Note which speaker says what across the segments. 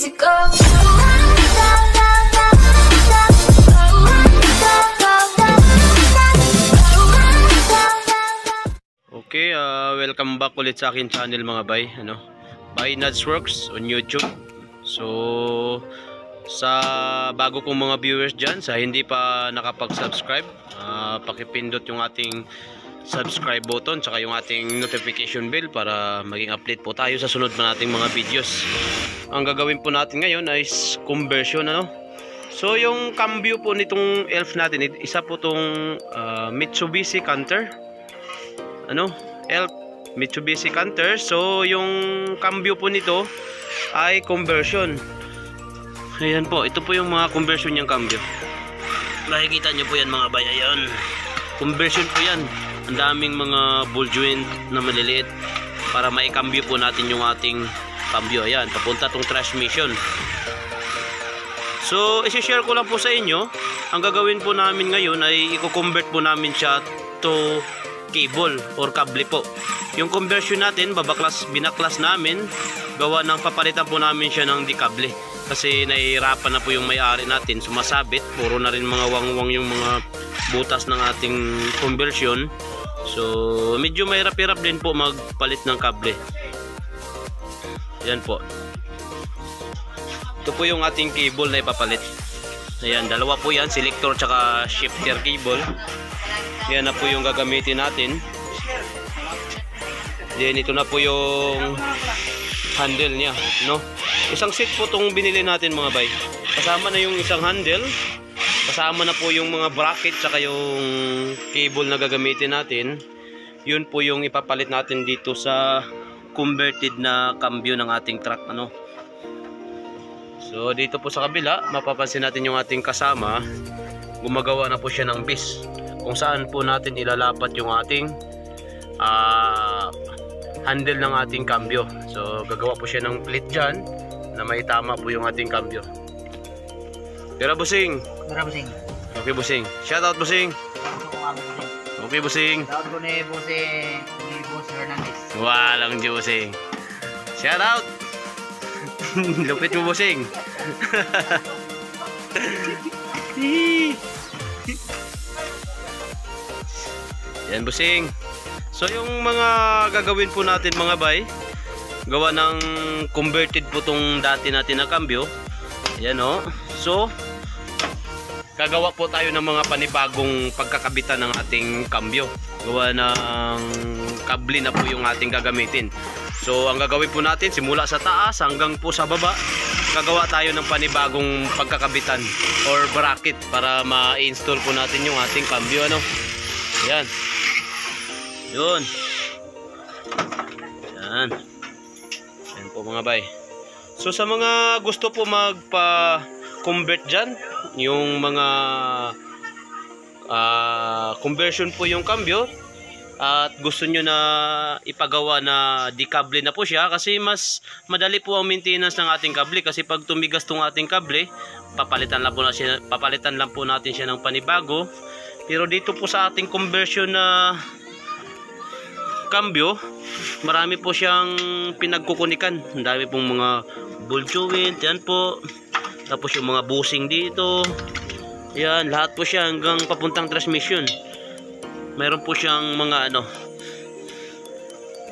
Speaker 1: easy go.
Speaker 2: Okay, welcome back ulit sa akin channel mga bay, Bay Nadsworks on YouTube. So sa bago kong mga viewers dyan, sa hindi pa nakapag-subscribe, pakipindot yung ating subscribe button tsaka yung ating notification bell para maging update po tayo sa sunod na nating mga videos. Ang gagawin po natin ngayon ay conversion, So yung cambio po nitong elf natin, isa po tong Mitsubishi Canter, elf Mitsubishi Canter. So yung cambio po nito ay conversion. Ayan po, ito po yung mga conversion niyang cambio. Nakikita nyo po yan mga bay, ayan. Conversion po yan. Ang daming mga ball joint na maliliit para maikambyo po natin yung ating cambio. Ayan, papunta tong transmission. So, isi-share ko lang po sa inyo. Ang gagawin po namin ngayon ay i-convert po namin siya to cable or kable po. Yung conversion natin, binaklas namin, gawa ng papalitan po namin siya ng di-kable. Kasi nahihirapan na po yung may-ari natin, sumasabit, puro na rin mga wangwang yung mga butas ng ating conversion. So medyo mahirap-hirap din po magpalit ng kable. Yan po. Ito po yung ating cable na ipapalit. Ayan, dalawa po yan, selector tsaka shifter cable. Yan na po yung gagamitin natin. Then ito na po yung handle niya, Isang set po itong binili natin mga bay. Kasama na yung isang handle, kasama na po yung mga bracket tsaka yung cable na gagamitin natin. Yun po yung ipapalit natin dito sa converted na cambio ng ating truck, So dito po sa kabila, mapapansin natin yung ating kasama, gumagawa na po siya ng bis kung saan po natin ilalapat yung ating handle ng ating cambio. So gagawa po siya ng plate dyan na may tama po yung ating cambio. Tira busing. Okay busing. Shout out busing. Okay busing.
Speaker 3: Shout out ni busing ni Boss Hernandez.
Speaker 2: Walang busing. Shout out. Lupit mo busing. Yan busing. So yung mga gagawin po natin mga bay, gawa ng converted po tong dati natin na cambio. Ayan So gagawa po tayo ng mga panibagong pagkakabitan ng ating cambio. Gawa ng kable na po yung ating gagamitin. So ang gagawin po natin, simula sa taas hanggang po sa baba, gagawa tayo ng panibagong pagkakabitan or bracket para ma-install po natin yung ating cambio, Ayan. Yun. Yan. Yan po mga bay. So sa mga gusto po magpa-convert dyan, yung mga conversion po yung cambio, at gusto nyo na ipagawa na di-kable na po siya, kasi mas madali po ang maintenance ng ating kable. Kasi pag tumigas tong ating kable, papalitan lang po natin siya ng panibago. Pero dito po sa ating conversion na cambio, marami po siyang pinagkukunikan. Ang dami pong mga ball joint, yan po. Tapos yung mga bushing dito. Yan, lahat po siya hanggang papuntang transmission. Meron po siyang mga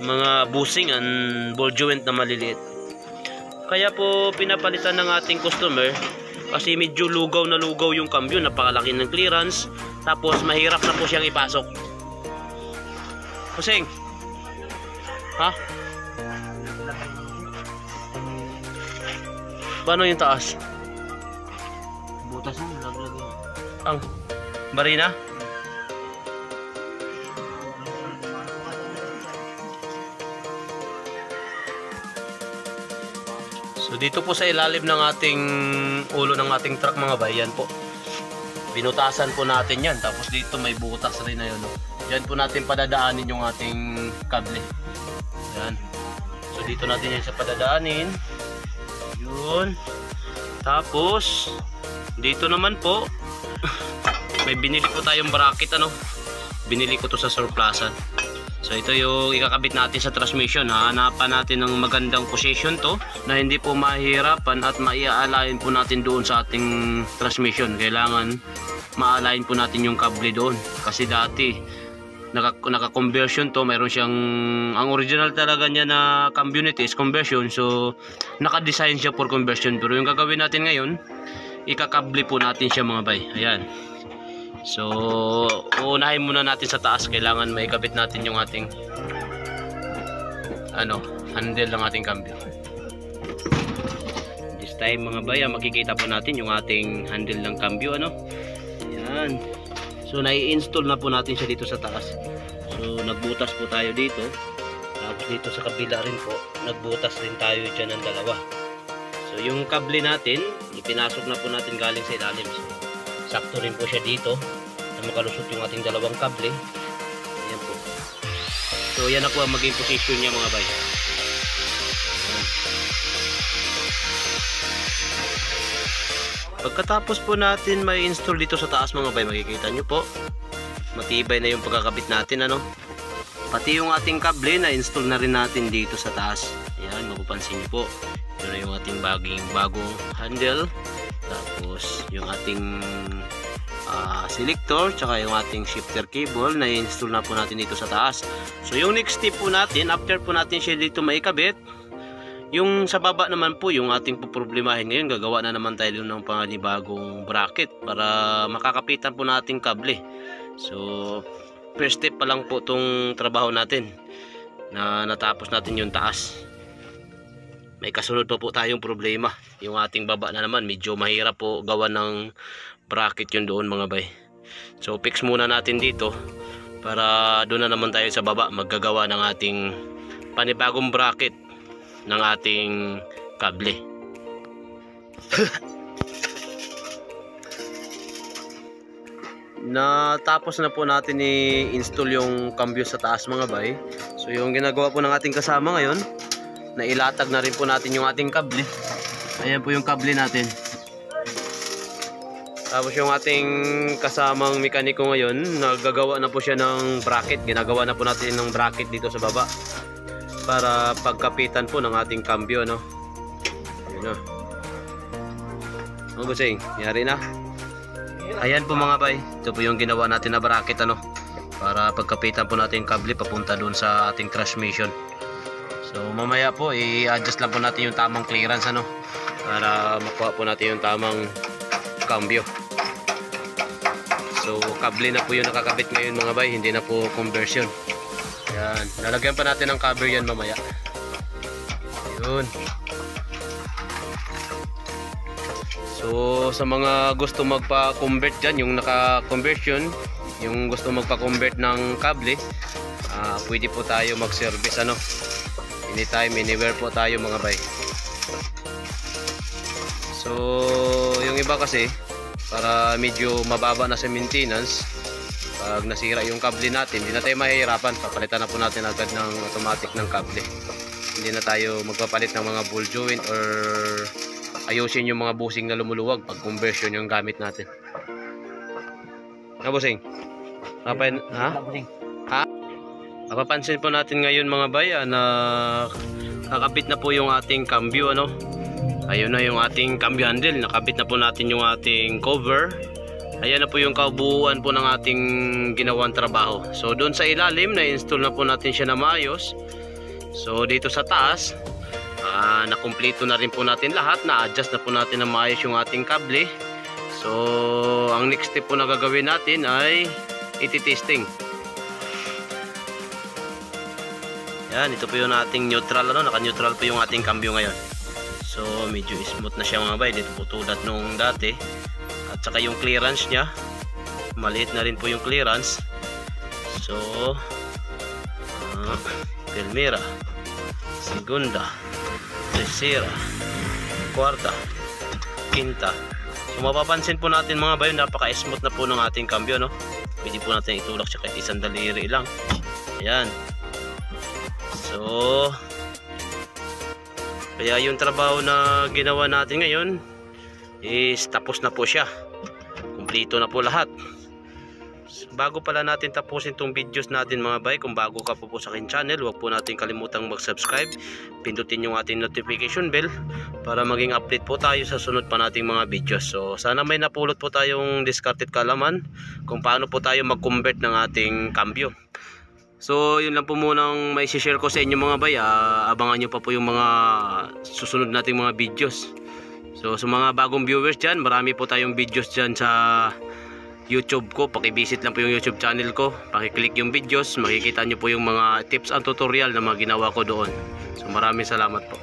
Speaker 2: mga bushing and ball joint na maliliit. Kaya po pinapalitan ng ating customer kasi medyo lugaw na lugaw yung cambio, napakalaki ng clearance. Tapos mahirap na po siyang ipasok. Kusing. Ha? Paano yung taas?
Speaker 3: Butas na, laglag yun.
Speaker 2: Ang barina? So dito po sa ilalim ng ating ulo ng ating truck mga bay, yan po. Binutasan po natin yan. Tapos dito may butas rin na yun. Yan po natin padadaanin yung ating kable. Yan. So dito natin yan sa padadaanin. Yun. Tapos dito naman po may binili po tayong bracket, binili ko to sa surplusan. So ito yung ikakabit natin sa transmission. Hahanapan natin ng magandang position to na hindi po mahirapan at maiaalayin po natin doon sa ating transmission. Kailangan maalayin po natin yung kable doon. Kasi dati naka-conversion to, mayroon siyang, ang original talaga niya na cambio nito is conversion. So naka-design siya for conversion. Pero yung gagawin natin ngayon, ikakable po natin siya mga bay. Ayan. So uunahin muna natin sa taas. Kailangan maikabit natin yung ating handle ng ating cambio. This time mga bay, makikita po natin yung ating handle ng cambio. Ayan. So nai-install na po natin siya dito sa taas. So nagbutas po tayo dito. Tapos dito sa kabila rin po, nagbutas rin tayo dyan ng dalawa. So yung kable natin, ipinasok na po natin galing sa ilalim. So sakto rin po siya dito na makalusot yung ating dalawang kable. Ayan po. So yan na po ang maging position niya mga bay. Pagkatapos po natin may install dito sa taas mga bay, makikita nyo po matibay na yung pagkakabit natin. Pati yung ating kable na install na rin natin dito sa taas. Ayan, mapapansin nyo po, yun na yung ating bagong handle. Tapos yung ating selector, tsaka yung ating shifter cable na install na po natin dito sa taas. So yung next step po natin, after po natin siya dito maikabit, yung sa baba naman po, yung ating poproblemahin ngayon, gagawa na naman tayo ng panibagong bracket para makakapitan po natin kable. So first step pa lang po itong trabaho natin na natapos natin yung taas. May kasunod pa po tayong problema. Yung ating baba na naman, medyo mahirap po gawa ng bracket yun doon mga bay. So fix muna natin dito para doon na naman tayo sa baba maggagawa ng ating panibagong bracket ng ating kable. Natapos na po natin i-install yung cambio sa taas mga bay. So yung ginagawa po ng ating kasama ngayon, nailatag na rin po natin yung ating kable. Ayan po yung kable natin. Tapos yung ating kasamang mekaniko ngayon, nagagawa na po siya ng bracket. Ginagawa na po natin ng bracket dito sa baba para pagkapitan po ng ating cambio. Ayun na. Ano ba saying? Yari na. Ayan po mga bay, ito po yung ginawa natin na bracket para pagkapitan po natin yung kable papunta doon sa ating transmission. So mamaya po i-adjust lang po natin yung tamang clearance para makuha po natin yung tamang cambio. So kable na po yung nakakabit ngayon mga bay, hindi na po conversion. Yan, lalagyan pa natin ng cover yan mamaya. Yun. So sa mga gusto magpa-convert dyan, yung naka-conversion, yung gusto magpa-convert ng kable, pwede po tayo mag-service anytime, anywhere po tayo mga bay. So yung iba kasi, para medyo mababa na sa maintenance, pag nasira yung kable natin, hindi na tayo mahihirapan, papalitan na po natin agad ng automatic ng kable. Hindi na tayo magpapalit ng mga ball joint or ayusin yung mga busing na lumuluwag pag conversion yung gamit natin. Busing? Napapansin po natin ngayon mga bay na nakabit na po yung ating cambio. Ayun na yung ating cambio handle, nakabit na po natin yung ating cover. Ayan na po yung kabuuan po ng ating ginawang trabaho. So doon sa ilalim, na-install na po natin siya na maayos. So dito sa taas, nakumpleto na rin po natin lahat, na-adjust na po natin na maayos yung ating kable. So ang next step po na gagawin natin ay iti-testing. Yan, ito po yung ating neutral, naka-neutral po yung ating cambio ngayon. So medyo smooth na siya mga bay, dito po tulad nung dati. At saka yung clearance niya, maliit na rin po yung clearance. So primera, segunda, tercera, cuarta, quinta. So mapapansin po natin mga bayo, napaka-smooth na po ng ating cambio. Pwede po natin itulak siya kahit isang daliri lang. Ayan. So kaya yung trabaho na ginawa natin ngayon is tapos na po siya, kumpleto na po lahat. bago pala natin tapusin tong videos natin mga bay, kung bago ka po sa akin channel, huwag po natin kalimutang mag-subscribe, pindutin yung ating notification bell para maging update po tayo sa sunod pa nating mga videos. So sana may napulot po tayong discarded kaalaman kung paano po tayo mag-convert ng ating cambio. So yun lang po munang may share ko sa inyo mga bay. Abangan nyo pa po yung mga susunod nating mga videos. So sa mga bagong viewers dyan, marami po tayong videos dyan sa YouTube ko. Paki-visit lang po yung YouTube channel ko, paki-click yung videos, makikita nyo po yung mga tips and tutorial na mga ginawa ko doon. So maraming salamat po.